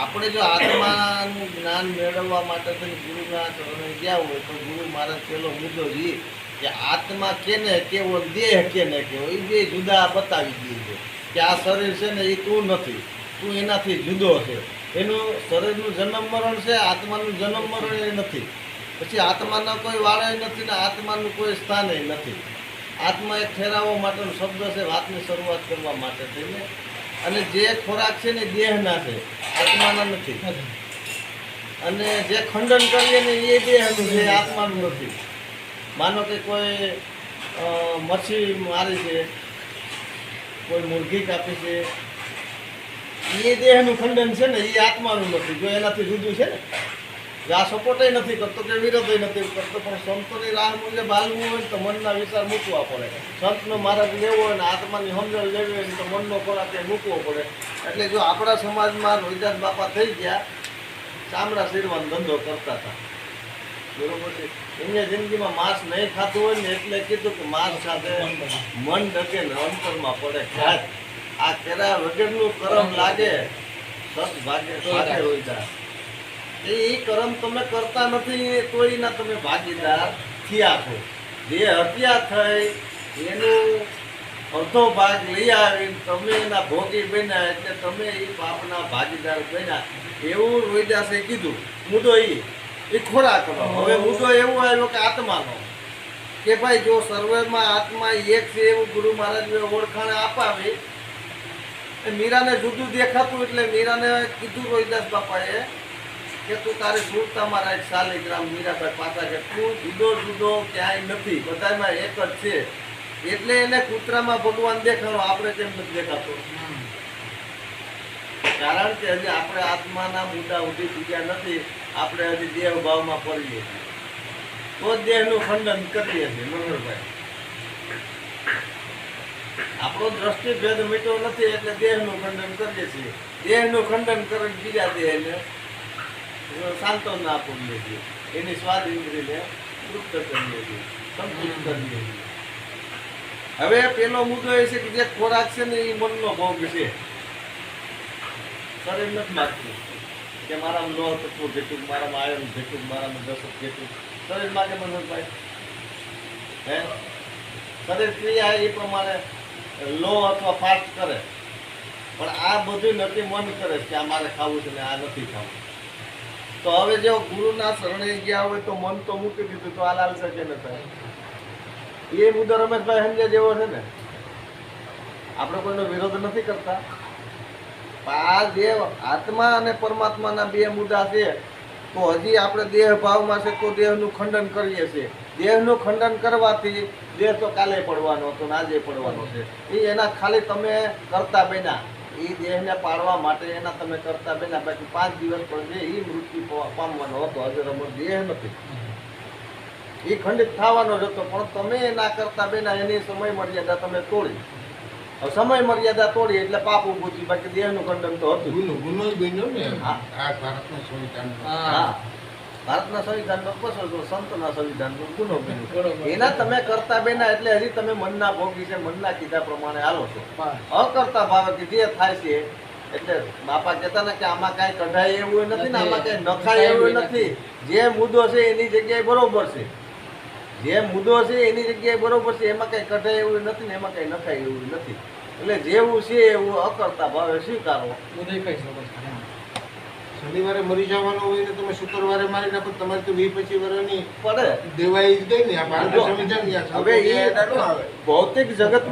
આપણે જો આત્માનું જ્ઞાન મેળવવા માટે થઈને ગુરુના ચરણે ગયા હોય તો ગુરુ મહારાજ પેલો મુદ્દો છે કે આત્મા કેને કેવો, દેહ કેને કેવો, એ બે જુદા બતાવી દે છે કે આ શરીર છે ને એ તું નથી, તું એનાથી જુદો છે. એનું શરીરનું જન્મ મરણ છે, આત્માનું જન્મ મરણ એ નથી. પછી આત્માના કોઈ વાળે નથી ને આત્માનું કોઈ સ્થાને નથી. આત્મા એક ઠેરાવવા માટેનો શબ્દ છે વાતની શરૂઆત કરવા માટે થઈને. અને જે ખોરાક છે ને દેહના છે, આત્માના નથી. અને જે ખંડન કરીએ ને એ દેહનું છે, આત્માનું નથી. માનો કે કોઈ મચ્છી મારી છે, કોઈ મુરઘી કાપી છે, એ દેહનું ખંડન છે ને એ આત્માનું નથી. જો એનાથી જુદું છે ને, આ સપોર્ટ નથી કરતો કે વિરોધ નથી કરતો, પણ સંતોની રાહ મુજબ હાલવું હોય તો મનના વિચાર મૂકવા પડે. સંતનો માર્ગ લેવો હોય ને આત્માની સમજણ લેવી હોય તો મનનો ખોરાક એ મૂકવો પડે. એટલે જો આપણા સમાજમાં રોહિદાસ બાપા થઈ ગયા, ચામડા સીરવાનો ધંધો કરતા હતા, બરોબર છે. એમને જિંદગીમાં માંસ નહીં ખાતું હોય ને એટલે કીધું કે માંસ સાથે મન ડકે ને અંતરમાં પડે ઘાત. આ કર્યા વગરનું કરમ લાગે સત ભાગે ભાગે રોહિદાસ. એ કર્મ તમે કરતા નથી તો એના તમે ભાગીદાર થયા છો. જે હત્યા થઈ એનું અડધો ભાગ લઈ આવીને તમે એના ભોગી બન્યા એટલે તમે એ પાપના ભાગીદાર બન્યા. એવું રોહિદાસે કીધું. મુદ્દો એ ખોરાકનો. હવે મુદ્દો એવો આવ્યો કે આત્માનો, કે ભાઈ જો સર્વેમાં આત્મા એક છે એવું ગુરુ મહારાજે ઓળખાણ અપાવી. મીરાને જુદું દેખાતું એટલે મીરાને કીધું રોહિદાસ બાપાએ કે તું તારી સુરતામાં રાખ શાલિગ્રામ. મીરાભાઈ પાછા કે તું જુદો જુદો ક્યાંય નથી, બધામાં એક જ છે. એટલે એને કૂતરામાં ભગવાન દેખાડો, આપણે કેમ નથી દેખાતો? કારણ કે હજી આપણે આત્માના મુદ્દા ઉઠી ચૂક્યા નથી. આપણે હજી દેહ ભાવમાં પડીએ છીએ, તો દેહનું ખંડન કરીએ છીએ. મનોહરભાઈ, આપણો દ્રષ્ટિભેદ મીઠો નથી એટલે દેહનું ખંડન કરીએ છીએ. દેહનું ખંડન કરીને બીજા દેહને સાંત્વના આપીએ છીએ, એની સ્વાદ ઇન્દ્રિયને તૃપ્ત કરીએ છીએ, સંતુષ્ટ કરીએ છીએ. હવે પેલો મુદ્દો એ છે કે જે ખોરાક છે ને એ મનનો ભોગ છે. શરીર નથી માગતું કે મારામાં લોહ તત્વ ભેટું, મારામાં આયન ભેટું, મારામાં દશક ભેટું. શરીર માગે મનોજભાઈ, હે શરીર ક્રિયા એ પ્રમાણે લો અથવા ફાસ્ટ કરે, પણ આ બધું નક્કી મન કરે કે આ મારે ખાવું છે ને આ નથી ખાવું. તો હવે જો ગુરુના શરણે ગયા હોય તો મન તો મૂકી દીધું, તો આ લાલસા કે ન થાય. એ મુદ્દો રમેશભાઈ સમજે જેવો છે ને. આપણે કોઈનો વિરોધ નથી કરતા. આ જે આત્મા અને પરમાત્માના બે મુદ્દા છે, તો હજી આપણે દેહ ભાવમાં છે તો દેહનું ખંડન કરીએ છીએ. દેહનું ખંડન કરવાથી દેહ તો કાલે પડવાનો હતો ને આજે પડવાનો છે. એ એના ખાલી તમે કરતા બન્યા, એ દેહને પાડવા માટે એના તમે કરતા બન્યા. બાકી 5 દિવસ પણ એ મૃત્યુ પામવાનો હતો, હજુ રમત દેહ નથી. એ ખંડિત થવાનો જ હતો, પણ તમે એના કરતા બન્યા. એની સમય મર્યાદા તમે તોડી. સમય મર્યાદા તોડી એટલે પાપ ઊભું થયું. બાકી દેહનું ખંડન તો હતું. ગુનો બન્યો ને આ ભારતના સંવિધાન. હા, ભારતના સંવિધાનનો પસંદ, સંતના સંવિધાનનો ગુનો બન્યો. એના તમે કરતા બેના એટલે હજી તમે મનના ભોગી છે, મનના કીધા પ્રમાણે હાલો છો. અકર્તા ભાવે કે જે થાય છે એટલે બાપા કહેતા ને કે આમાં કાંઈ કઢાય એવું નથી ને આમાં કાંઈ નખાય એવું નથી. જે મુદ્દો છે એની જગ્યાએ બરોબર છે, જે મુદ્દો છે એની જગ્યાએ બરોબર છે. એમાં કાંઈ કઢાય એવું નથી ને એમાં કાંઈ નખાય એવું નથી. એટલે જેવું છે એવું અકર્તા ભાવે સ્વીકારો. શનિવારે મરી જવાનો હોય ને તમે શુક્રવારે મારી નાખો, તમારે તો 20-25 વર્ષની પડે દેવાઈ જ ગઈ ને. આ ભારત સંવિધાન હવે એ ભૌતિક જગત